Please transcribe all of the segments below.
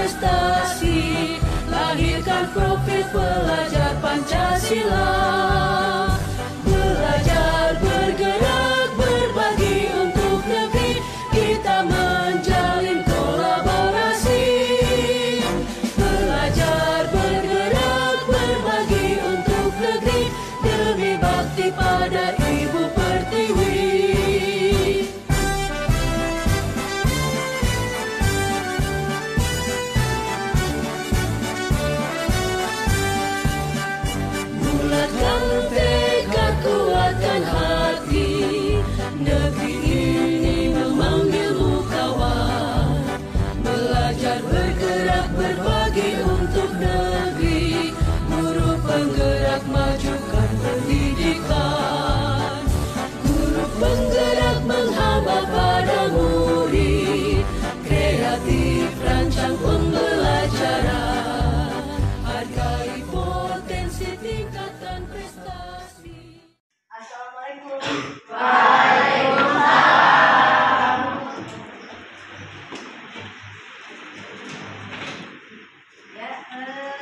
prestasi, lahirkan profil pelajar Pancasila. Belajar, bergerak, berbagi untuk negeri, kita menjalin kolaborasi. Belajar, bergerak, berbagi untuk negeri, demi bakti pada Ibu Pertiwi. Bulatkan tekad, kuatkan hati, negeri ini memanggilmu kawan. Belajar, bergerak, berbagi untuk negeri, guru penggerak, majukan pendidikan. Guru penggerak menghamba pada murid, kreatif rancang pembelajaran, hargai potensi, tingkatkan prestasi. Assalamualaikum. Ya,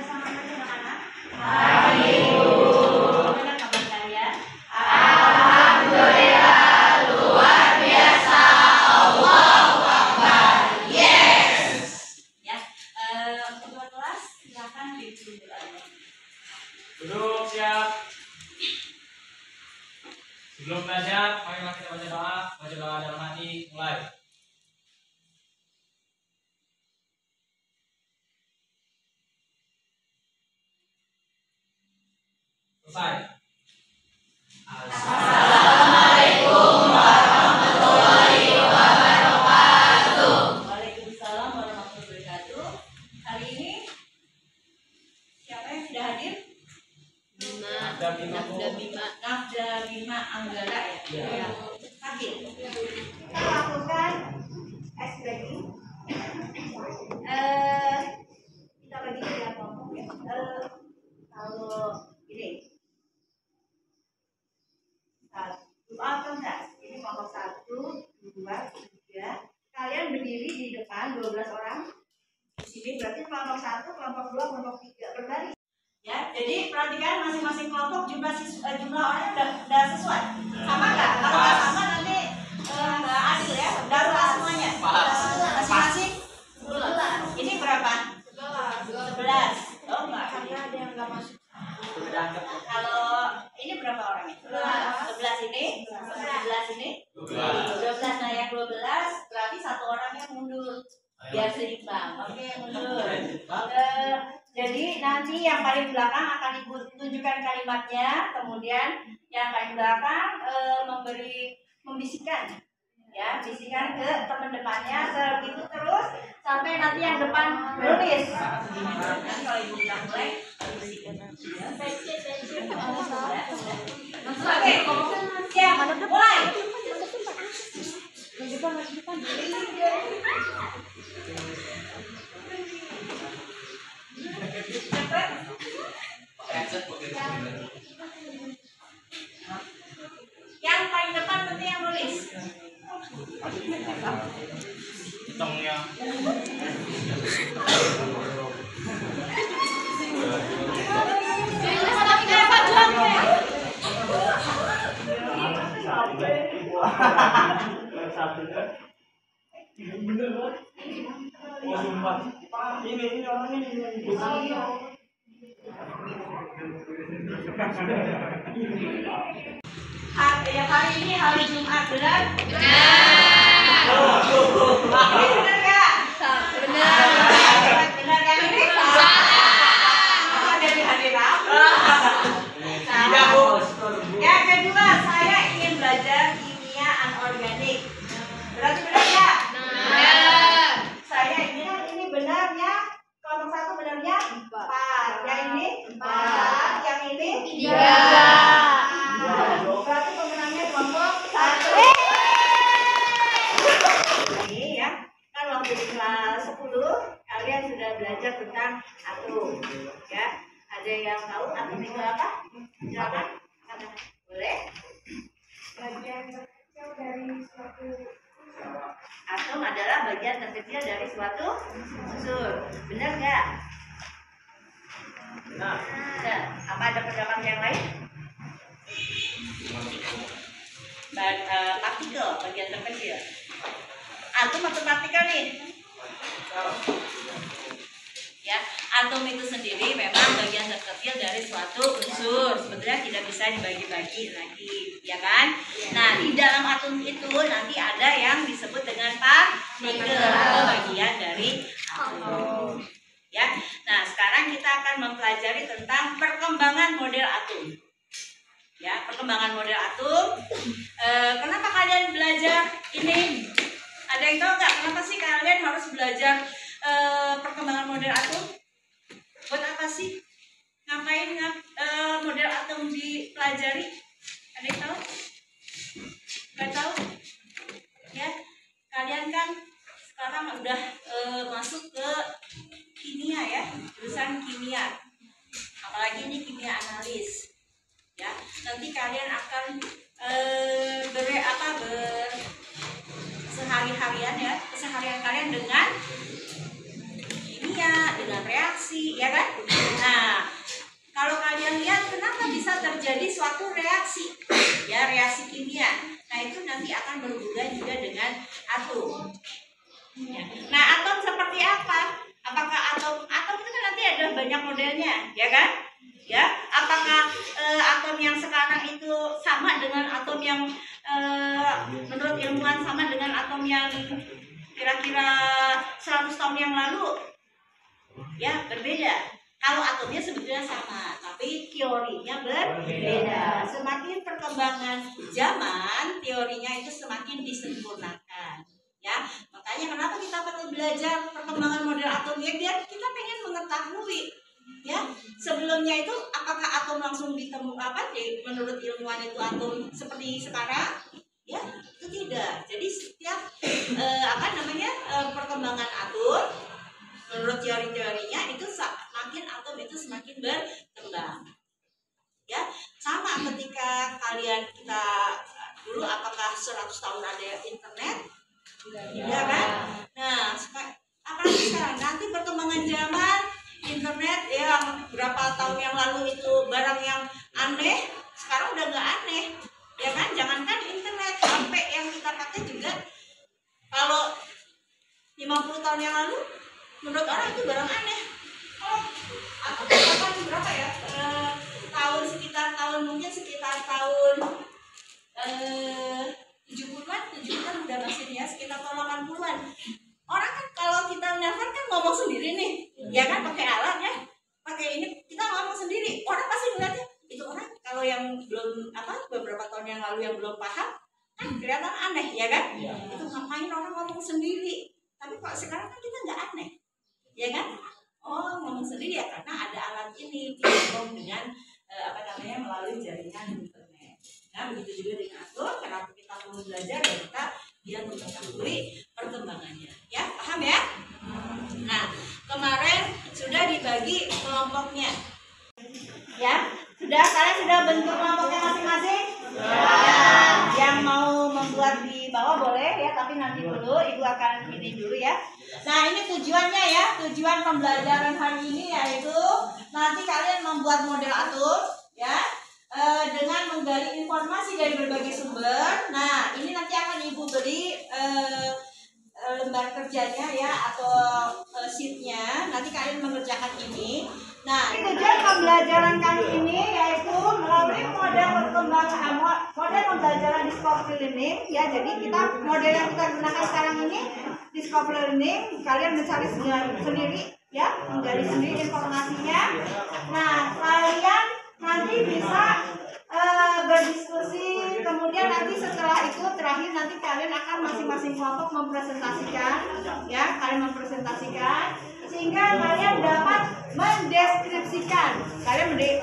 selamat pagi anak-anak. Pagi. Bagaimana kabar kalian? Alhamdulillah, luar biasa. Allahu Akbar. Yes. Ya, ketua kelas silakan duduk aja. Duduk, siap. Sebelum belajar, mari kita baca doa. Baca doa dalam hati, mulai. Selesai. Assalamualaikum warahmatullahi wabarakatuh. Waalaikumsalam warahmatullahi wabarakatuh. Hari ini siapa yang sudah hadir? Ada Bima, Bu. Nafda Bima Anggara ya. Iya. Hadir. Kita lakukan SBG. Kita bagi tiga kelompok ya. Kalau ini kan ini kelompok 1, 2, 3. Kalian berdiri di depan 12 orang. Di sini berarti kelompok 1, kelompok 2, kelompok 3 berbaris. Ya, jadi perhatikan masing-masing kelompok jumlah orangnya udah sesuai. Sama nggak? Kalau nggak sama nanti nggak adil ya. Udah pas semuanya. Masing-masing 11. Ini berapa? 11. Oh nggak. Karena ada yang nggak masuk. Kalau ini berapa orangnya? 11 ini, 11 ini, 12. Nah yang 12 berarti satu orang yang mundur biar seimbang. Oke, mundur. Jadi nanti yang paling belakang akan Ibu tunjukkan kalimatnya, kemudian yang paling belakang membisikkan, ya, bisikan ke teman depannya, begitu terus sampai nanti yang depan menulis. Nanti kalau Ibu bilang mulai, bisikan. Oke, siap, mulai. Yang paling depan nanti yang nulis. Hitungnya. Ini orangnya Hari ini hari Jumat, benar? Benar. Ini benar nggak? Benar. Benar yang ini? Salah. Jadi hari Rabu. Salah. Yang kedua, saya ingin belajar kimia anorganik. Berarti benar ya? Benar. Saya ingin ini benarnya. Kelompok 1 benarnya 4. Yang ini 4. Yang ini 3. Berarti pemenangnya kelompok 1. Ini ya, kan waktu di kelas 10 kalian sudah belajar tentang atom, ya. Ada yang tahu atom itu apa? Silakan. Boleh? Bagian kecil dari suatu Atom adalah bagian terkecil dari suatu unsur. Benar nggak? Nah, Nah, apa ada pendapat yang lain? Partikel, bagian terkecil. Atom atau partikel nih? Ya, atom itu sendiri memang bagian terkecil dari suatu unsur. Sebetulnya tidak bisa dibagi-bagi lagi, ya kan? Nah, di dalam atom itu nanti ada yang disebut dengan partikel atau bagian dari atom. Ya. Nah, sekarang kita akan mempelajari tentang perkembangan model atom. Ya, perkembangan model atom. Kenapa kalian belajar ini? Ada yang tahu nggak kenapa sih kalian harus belajar perkembangan model atom? Buat apa sih? Ngapain model atom dipelajari? Ada yang tahu? Nggak tahu? Ya, kalian kan sekarang udah masuk ke kimia ya, jurusan kimia. Apalagi ini kimia analis. Ya, nanti kalian akan keseharian kalian dengan kimia, dengan reaksi, ya kan? Nah, kalau kalian lihat kenapa bisa terjadi suatu reaksi, ya reaksi kimia. Nah, itu nanti akan berhubungan juga dengan atom. Ya. Nah, atom seperti apa? Apakah atom itu kan nanti ada banyak modelnya, ya kan? Ya, apakah atom yang sekarang itu sama dengan atom yang menurut ilmuwan sama dengan atom yang kira-kira 100 tahun yang lalu? Ya, berbeda. Kalau atomnya sebetulnya sama, tapi teorinya berbeda. Semakin perkembangan zaman, teorinya itu semakin disempurnakan. Ya, makanya kenapa kita perlu belajar perkembangan model atom ya, biar kita pengen mengetahui. Ya, sebelumnya itu apakah atom langsung ditemukan menurut ilmuwan itu atom seperti sekarang? Ya, itu tidak. Jadi setiap perkembangan atom menurut teori-teorinya itu semakin atom itu semakin berkembang. Ya, sama ketika kita dulu apakah 100 tahun ada internet? Ya kan? Nah, apalagi sekarang nanti perkembangan zaman internet yang berapa tahun yang lalu itu barang yang aneh, sekarang udah nggak aneh, ya kan? Jangankan internet, HP yang kita pakai juga kalau 50 tahun yang lalu menurut orang itu barang aneh. Oh, aku kapan berapa ya? Mungkin sekitar tahun 70-an udah mesin ya, sekitar tahun 80-an. Orang kan kalau kita nelfon kan ngomong sendiri nih, ya kan, pakai alat ya, pakai ini kita ngomong sendiri. Orang pasti melihatnya itu orang kalau yang belum beberapa tahun yang lalu yang belum paham kan kelihatan aneh, ya kan? Itu ngapain orang ngomong sendiri? Tapi kok sekarang kan kita nggak aneh, ya kan? Oh, ngomong sendiri ya karena ada alat ini dikirim dengan melalui jaringan internet. Nah, begitu juga dengan atom. Kenapa kita perlu belajar ya kita biar mengetahui perkembangannya. Ya, paham ya? Nah, kemarin sudah dibagi kelompoknya. Ya, kalian sudah bentuk kelompoknya masing-masing? Ya. Yang mau membuat di bawah boleh ya, tapi nanti dulu Ibu akan ini dulu ya. Nah, ini tujuannya ya. Tujuan pembelajaran hari ini yaitu nanti kalian membuat model atom ya. Dengan menggali informasi dari berbagai sumber. Nah, ini nanti akan Ibu beri lembar kerjanya ya atau sheetnya. Nanti kalian mengerjakan ini. Nah, tujuan pembelajaran kali ini yaitu melalui model pembelajaran discovery learning ya. Jadi model yang kita gunakan sekarang ini discovery learning. Kalian mencari sendiri ya, menggali sendiri informasinya. Nah, kalian nanti bisa berdiskusi, kemudian nanti setelah itu terakhir nanti kalian akan masing-masing kelompok mempresentasikan ya, sehingga kalian dapat mendeskripsikan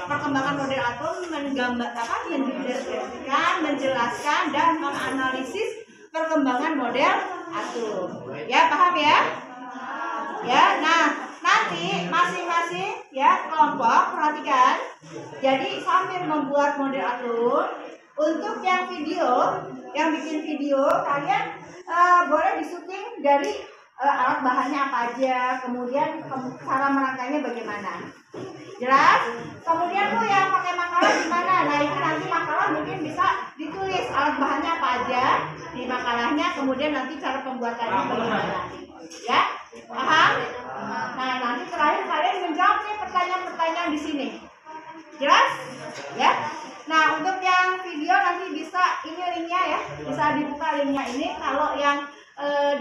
perkembangan model atom, mendeskripsikan, menjelaskan dan menganalisis perkembangan model atom. Ya, paham ya? Ya, nah nanti masing-masing ya kelompok perhatikan. Jadi sambil membuat model atom, untuk yang bikin video kalian boleh disuting dari alat bahannya apa aja, kemudian cara merangkainya bagaimana. Jelas? Kemudian tuh yang pakai makalah gimana? Nah itu nanti makalah mungkin bisa ditulis alat bahannya apa aja di makalahnya, kemudian nanti cara pembuatannya bagaimana. Ya? Paham? Nah nanti terakhir kalian menjawab nih pertanyaan-pertanyaan di sini. Jelas? Ya? Nah untuk yang video nanti bisa ini linknya ya, bisa dibuka linknya ini. Kalau yang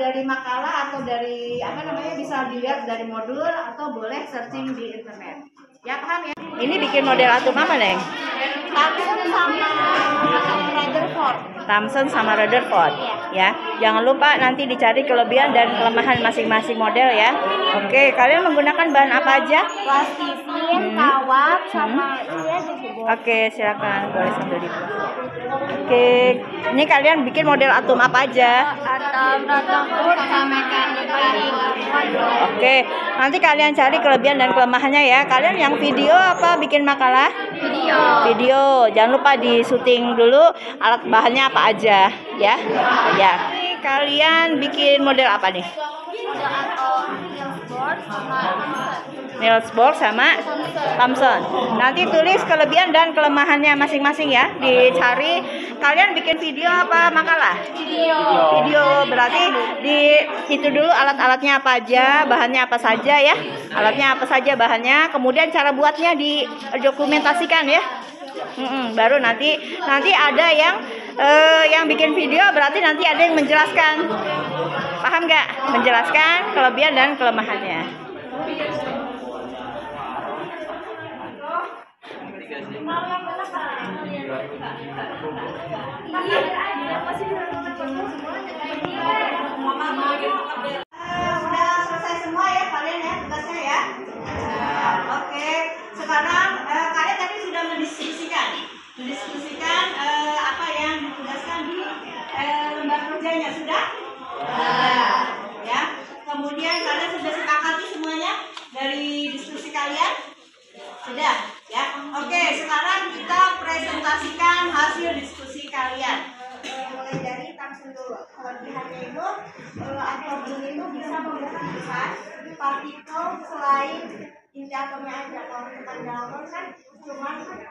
dari makalah atau dari apa namanya bisa dilihat dari modul atau boleh searching di internet. Ya paham ya? Ini bikin model atom apa Neng? Thomson sama Rutherford. Ya. Jangan lupa nanti dicari kelebihan dan kelemahan masing-masing model ya. Oke, kalian menggunakan bahan apa aja? Plastifin, kawat, sama Oke, silakan boleh sambil dibuat. Oke, ini kalian bikin model atom apa aja? atom, Rutherford, sama mechanical. Oke, nanti kalian cari kelebihan dan kelemahannya ya. Kalian yang video apa bikin makalah? Video. Jangan lupa di syuting dulu alat bahannya apa aja ya. Ya. Ini kalian bikin model apa nih? Niels Bohr sama Thomson. Nanti tulis kelebihan dan kelemahannya masing-masing ya. Dicari. Kalian bikin video apa makalah? Video. Berarti di itu dulu alat-alatnya apa aja, bahannya apa saja ya. Alatnya apa saja, bahannya. Kemudian cara buatnya didokumentasikan ya. Baru nanti ada yang bikin video, berarti nanti ada yang menjelaskan. Paham nggak? Menjelaskan kelebihan dan kelemahannya. Udah selesai semua ya kalian ya tugasnya ya. Oke, sekarang kalian tadi sudah mendiskusikan apa yang ditugaskan di lembar kerjanya sudah? Ya. Kemudian kalian sudah sepakati semuanya dari diskusi kalian? Sudah ya. Oke, sekarang kita presentasikan hasil diskusi kalian. Mulai dari Thomson dulu. Kelebihannya itu atom itu bisa membentukkan partikel selain inti atomnya aja. Kalau kita dalam kan cuma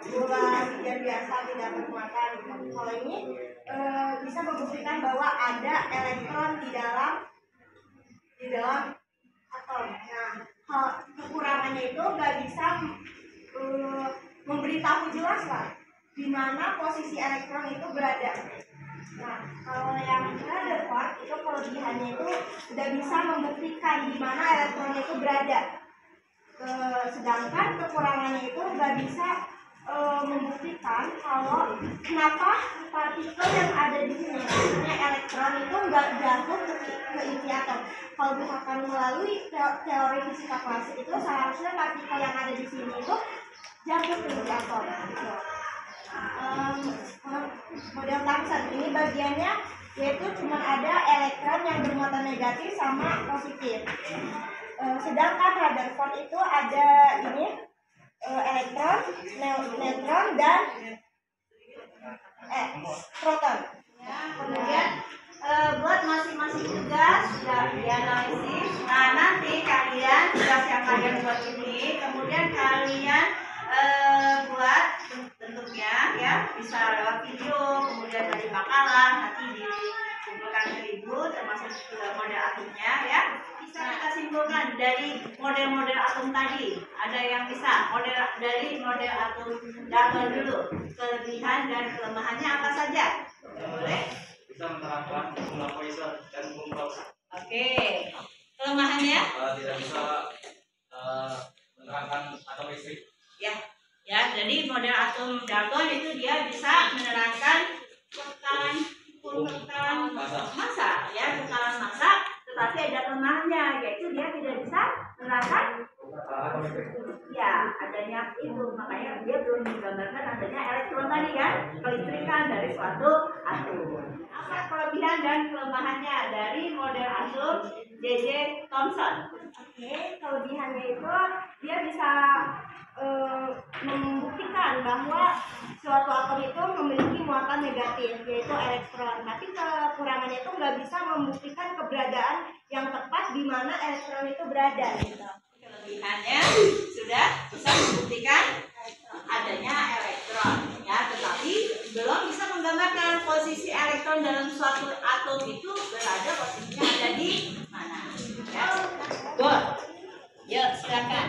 bola tiga biasa tidak bermuatan. Kalau ini bisa membuktikan bahwa ada elektron di dalam atom. Nah, kekurangannya itu nggak bisa memberitahu jelas lah di mana posisi elektron itu berada. Nah, kalau yang Rutherford itu kelebihannya itu udah bisa membuktikan di mana elektron itu berada. Sedangkan kekurangannya itu nggak bisa membuktikan kalau kenapa partikel yang ada di sini, maksudnya elektron itu nggak jatuh ke inti atom. Kalau misalkan melalui teori fisika klasik itu seharusnya partikel yang ada di sini itu jatuh ke inti atom. Model Thomson ini bagiannya yaitu cuma ada elektron yang bermuatan negatif sama positif. Sedangkan Rutherford itu ada ini elektron, neutron dan proton. Ya, kemudian buat masing-masing tugas sudah dianalisis. Nah nanti kalian tugas yang kalian buat ini, kemudian kalian buat bentuknya ya, bisa lewat video, kemudian dari makalah nanti dikumpulkan seribu termasuk model atomnya ya. Bisa kita simpulkan dari model-model atom tadi, ada yang bisa dari model atom Dalton dulu, kelebihan dan kelemahannya apa saja? Boleh? Bisa menerapkan formula Poisson dan Gauss. Oke, kelemahannya? Tidak bisa menerangkan atom listrik. Ya, jadi model atom Dalton itu dia bisa menerangkan kekalan massa, ya, kekalan massa, tetapi ada kelemahannya, yaitu dia tidak bisa menerangkan ya adanya itu, makanya dia belum menggambarkan adanya elektron tadi kan, kelistrikan dari suatu atom. Apa kelebihan dan kelemahannya dari model atom J.J. Thomson? Oke, kelebihannya itu dia bisa membuktikan bahwa suatu atom itu memiliki muatan negatif, yaitu elektron. Tapi kekurangannya kekurangannya itu nggak bisa membuktikan keberadaan yang tepat di mana elektron itu berada gitu. Kelebihannya sudah bisa membuktikan adanya elektron ya, tetapi belum bisa menggambarkan posisi elektron dalam suatu atom itu berada posisinya ada di mana ya. Good. Yuk silakan.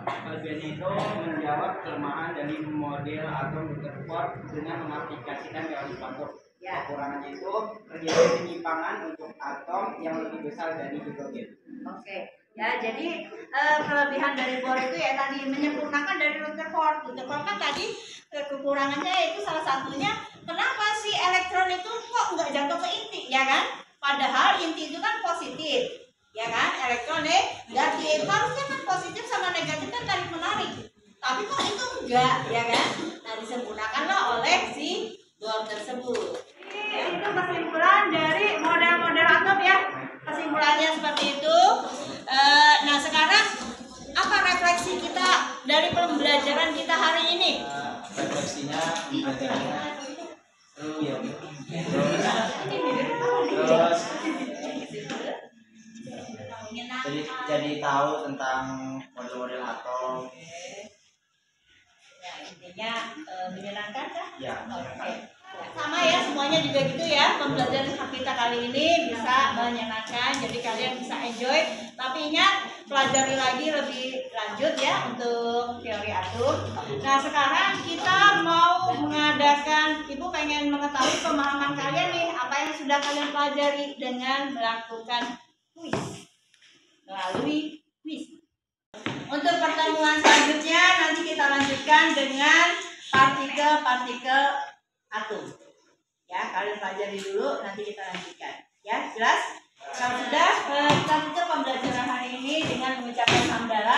Kelebihannya itu menjawab kelemahan dari model atom Rutherford dengan mengaplikasikan teori Bohr. Ya. Kekurangannya itu terjadi penyimpangan untuk atom yang lebih besar dari hidrogen. Oke. Ya, jadi kelebihan dari Bohr itu ya tadi menyempurnakan dari Rutherford. Rutherford kan tadi kekurangannya itu salah satunya kenapa sih elektron itu kok nggak jatuh ke inti, ya kan? Padahal inti itu kan positif, ya kan? Elektron negatif, harusnya kan positif sama negatif kan tarik menarik. Tapi kok itu enggak, ya kan? Nah, disempurnakanlah oleh si Bohr tersebut. Itu kesimpulan dari model-model atom ya. Kesimpulannya seperti itu. Nah sekarang apa refleksi kita dari pembelajaran kita hari ini? Refleksinya seru ya. Terus jadi tahu tentang model-model atom. Ya, intinya menyenangkan kan? Ya, Oke. Sama ya, semuanya juga gitu ya. Pembelajaran kita kali ini bisa menyenangkan, jadi kalian bisa enjoy. Tapi ingat, pelajari lagi lebih lanjut ya untuk teori atom. Nah sekarang kita mau mengadakan, Ibu pengen mengetahui pemahaman kalian nih, apa yang sudah kalian pelajari dengan melakukan kuis. Melalui kuis. Untuk pertemuan selanjutnya nanti kita lanjutkan dengan partikel-partikel atom. Ya, kalian pelajari dulu, nanti kita lanjutkan. Ya, jelas? Kalau sudah, kita tutup pembelajaran hari ini dengan mengucapkan hamdalah.